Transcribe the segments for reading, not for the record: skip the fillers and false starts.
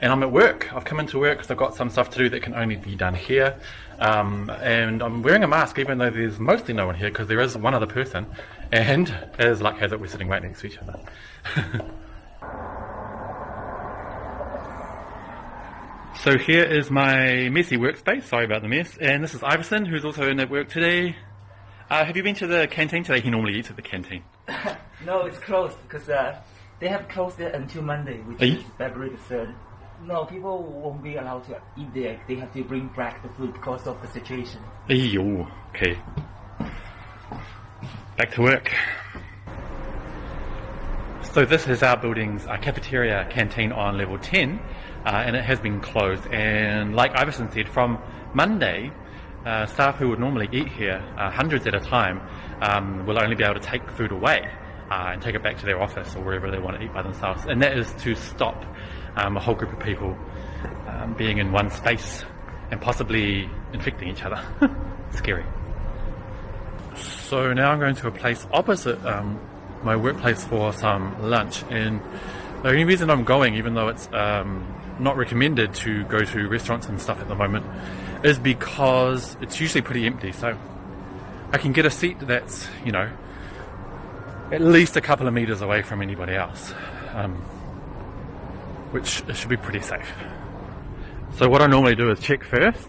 And I'm at work. I've come into work because I've got some stuff to do that can only be done here. And I'm wearing a mask even though there's mostly no one here because there is one other person. And as luck has it, we're sitting right next to each other. So here is my messy workspace. Sorry about the mess. And this is Iverson, who's also in at work today. Have you been to the canteen today? He normally eats at the canteen. No, it's closed because they have closed it until Monday, which is February the 3rd. No, people won't be allowed to eat there. They have to bring back the food because of the situation. Okay. Back to work. So this is our building's cafeteria canteen on level 10, and it has been closed. And like Iverson said, from Monday, staff who would normally eat here, hundreds at a time, will only be able to take food away and take it back to their office or wherever they want to eat by themselves. And that is to stop a whole group of people being in one space and possibly infecting each other. Scary. So now I'm going to a place opposite my workplace for some lunch, and the only reason I'm going, even though it's not recommended to go to restaurants and stuff at the moment, is because it's usually pretty empty, so I can get a seat that's, you know, at least a couple of meters away from anybody else, which should be pretty safe. So what I normally do is check first,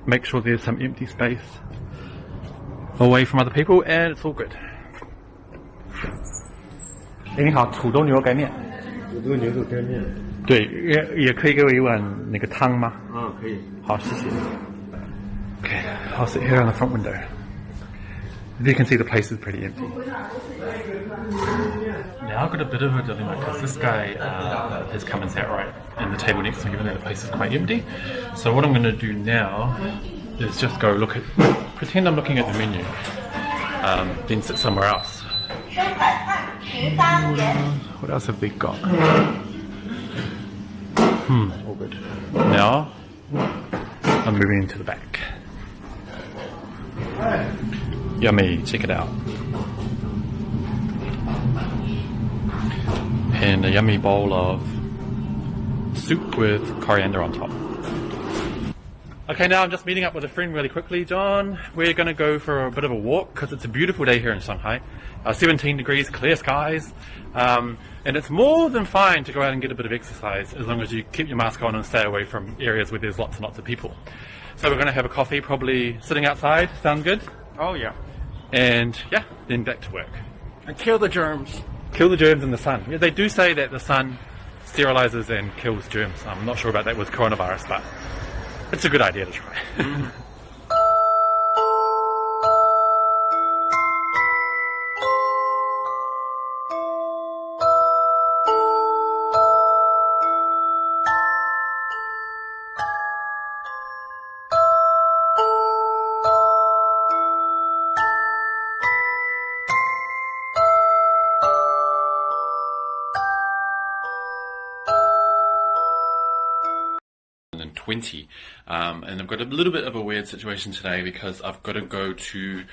make sure there's some empty space away from other people, and it's all good. 你好，土豆牛肉干面。土豆牛肉干面。对，也可以给我一碗那个汤吗？可以。好，谢谢。Okay, I'll sit here on the front window. As you can see, the place is pretty empty. Now I've got a bit of a dilemma because this guy has come and sat right in the table next to me, even though the place is quite empty. So what I'm going to do now is just go look at, pretend I'm looking at the menu, then sit somewhere else. What else have they got? All good. Now I'm moving into the back. Yummy, check it out. And a yummy bowl of soup with coriander on top. Okay, now I'm just meeting up with a friend really quickly, John. We're going to go for a bit of a walk because it's a beautiful day here in Shanghai. 17 degrees, clear skies, and it's more than fine to go out and get a bit of exercise as long as you keep your mask on and stay away from areas where there's lots and lots of people. So we're going to have a coffee, probably sitting outside. Sound good? Oh yeah. And yeah, then back to work. And kill the germs. Kill the germs in the sun. Yeah, they do say that the sun sterilizes and kills germs. I'm not sure about that with coronavirus, but it's a good idea to try. And I've got a little bit of a weird situation today because I've got to go to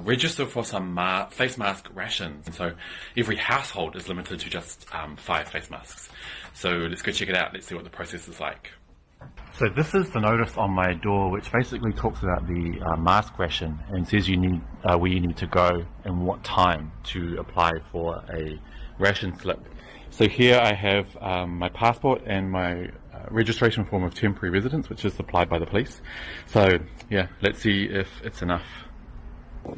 register for some face mask rations. And so every household is limited to just 5 face masks. So let's go check it out. Let's see what the process is like. So this is the notice on my door, which basically talks about the mask ration and says you need where you need to go and what time to apply for a ration slip. So here I have my passport and my registration form of temporary residence, which is supplied by the police. So yeah, let's see if it's enough. Here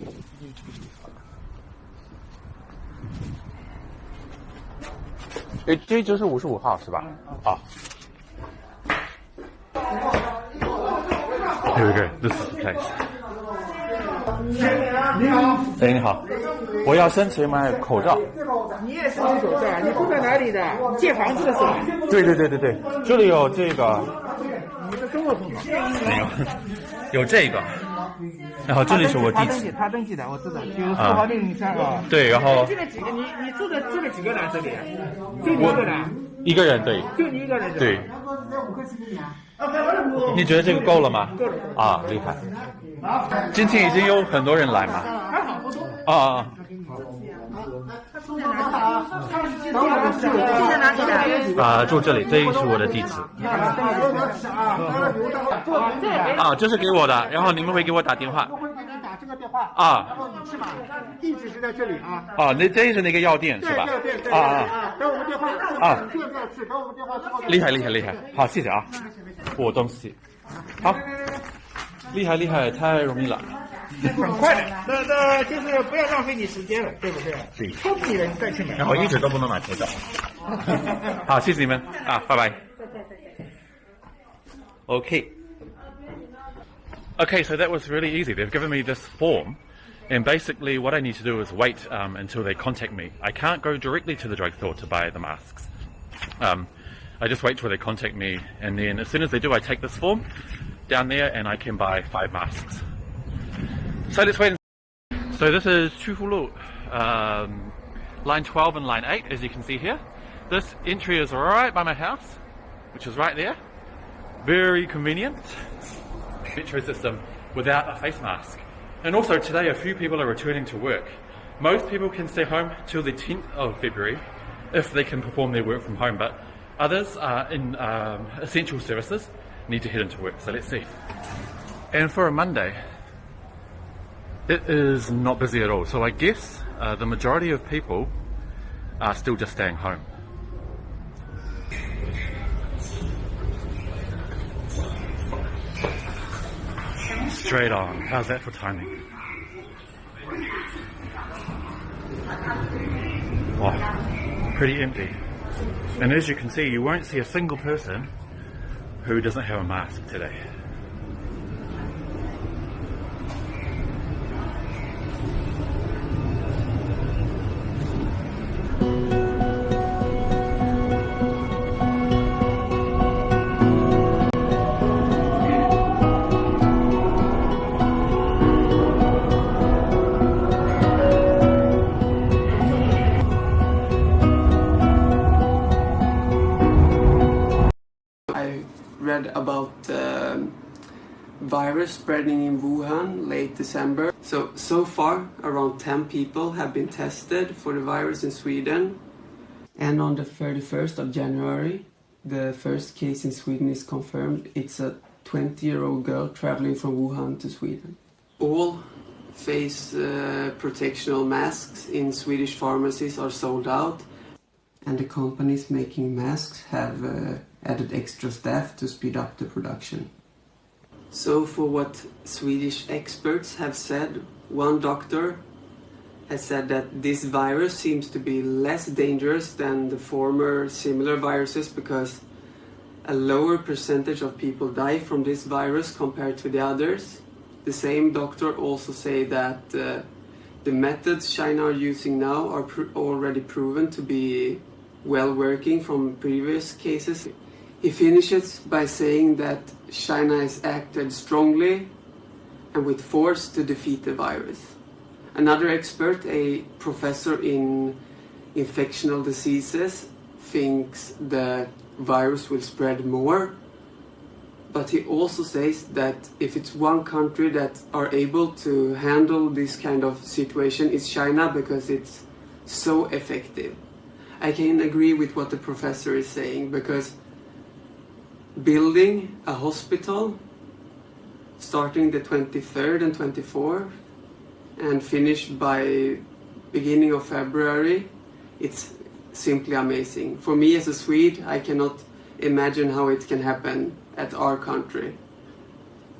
we go, this is the place. 你好，我要申请买口罩。你也申请口罩？你住在哪里的？借房子的是吧？对，这里有这个。你的中国户口？没有，有这个。然后这里是我地址。他登记的，我知道，94号603啊。对，然后。这个几个？你住了几个人这里？就你一个人？一个人，对。就你一个人？对。你觉得这个够了吗？够了。啊，厉害。今天已经有很多人来吗？还好不多。啊。他住在哪里？住这里，这是我的地址。这是给我的，然后你们会给我打电话。打这个电话然后你去买，地址是在这里那这是那个药店是吧？对，等我们电话等我们电话之后。厉害，好，谢谢啊。我东西，好，厉害，太容易了。很快的，那就是不要浪费你时间了，对不对？对，聪明人再去买。然后一直都不能买车票。好，谢谢你们拜拜。Okay, so that was really easy. They've given me this form, and basically what I need to do is wait until they contact me. I can't go directly to the drugstore to buy the masks. I just wait till they contact me, and then as soon as they do, I take this form down there and I can buy 5 masks. So let's wait. So this is Chufulu, line 12 and line 8, as you can see here. This entry is right by my house, which is right there. Very convenient. Metro system without a face mask. And also today a few people are returning to work. Most people can stay home till the 10th of February if they can perform their work from home, but others in essential services need to head into work. So let's see. And for a Monday, it is not busy at all. So I guess the majority of people are still just staying home. Straight on. How's that for timing? Wow, pretty empty. And as you can see, you won't see a single person who doesn't have a mask today. Read about the virus spreading in Wuhan late December. So far, around 10 people have been tested for the virus in Sweden. And on the 31st of January, the first case in Sweden is confirmed. It's a 20-year-old girl traveling from Wuhan to Sweden. All face protectional masks in Swedish pharmacies are sold out. And the companies making masks have added extra staff to speed up the production. So for what Swedish experts have said, one doctor has said that this virus seems to be less dangerous than the former similar viruses because a lower percentage of people die from this virus compared to the others. The same doctor also say that the methods China are using now are already proven to be well working from previous cases. He finishes by saying that China has acted strongly and with force to defeat the virus. Another expert, a professor in infectious diseases, thinks the virus will spread more. But he also says that if it's one country that are able to handle this kind of situation, it's China because it's so effective. I can agree with what the professor is saying because building a hospital starting the 23rd and 24th and finished by beginning of February, it's simply amazing. For me as a Swede, I cannot imagine how it can happen at our country.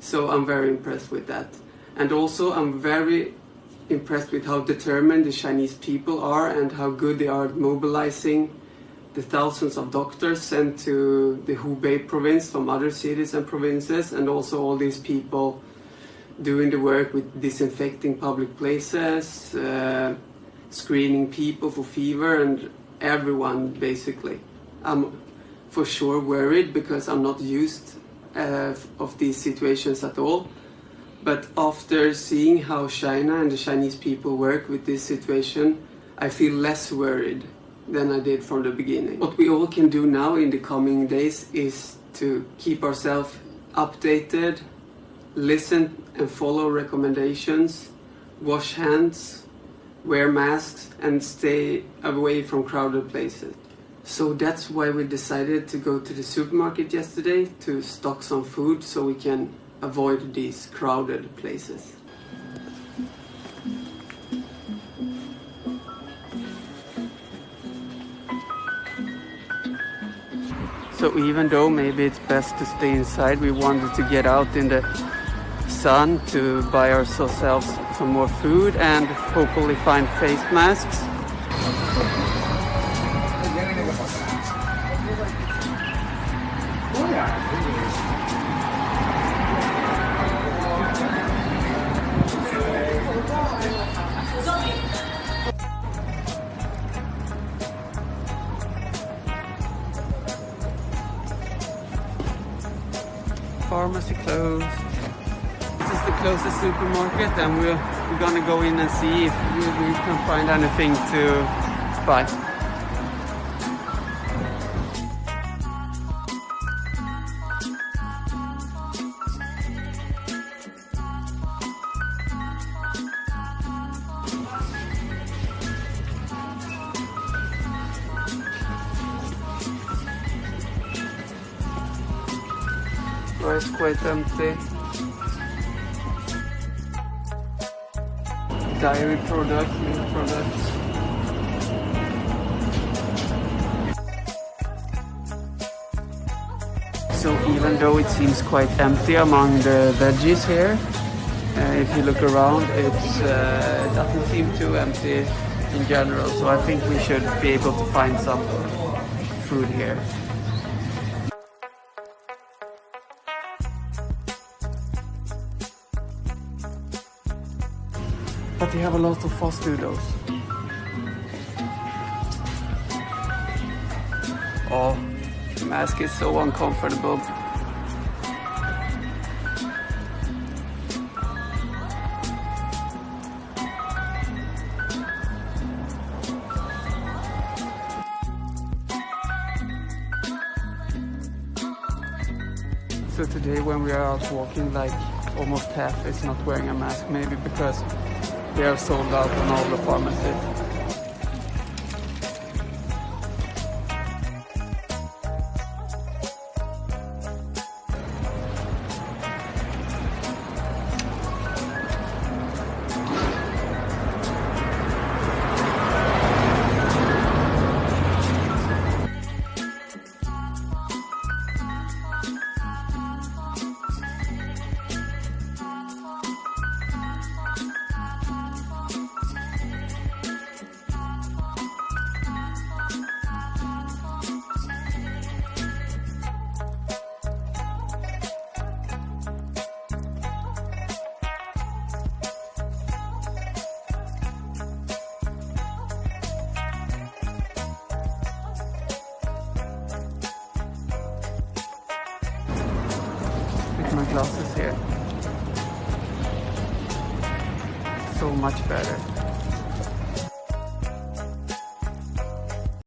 So I'm very impressed with that. And also I'm very impressed with how determined the Chinese people are and how good they are at mobilizing the thousands of doctors sent to the Hubei province from other cities and provinces, and also all these people doing the work with disinfecting public places, screening people for fever, and everyone basically. I'm for sure worried because I'm not used of these situations at all. But after seeing how China and the Chinese people work with this situation, I feel less worried than I did from the beginning. What we all can do now in the coming days is to keep ourselves updated, listen and follow recommendations, wash hands, wear masks, and stay away from crowded places. So that's why we decided to go to the supermarket yesterday to stock some food so we can avoid these crowded places. So even though maybe it's best to stay inside, we wanted to get out in the sun to buy ourselves some more food and hopefully find face masks. Pharmacy closed. This is the closest supermarket, and we're gonna go in and see if we can find anything to buy. It's quite empty. Dairy products, milk products. So even though it seems quite empty among the veggies here, if you look around, it doesn't seem too empty in general. So I think we should be able to find some food here. But they have a lot of fast noodles. Oh, the mask is so uncomfortable. So today when we are out walking, like almost half is not wearing a mask, maybe because they are sold out on all the pharmacies. My glasses here. So much better.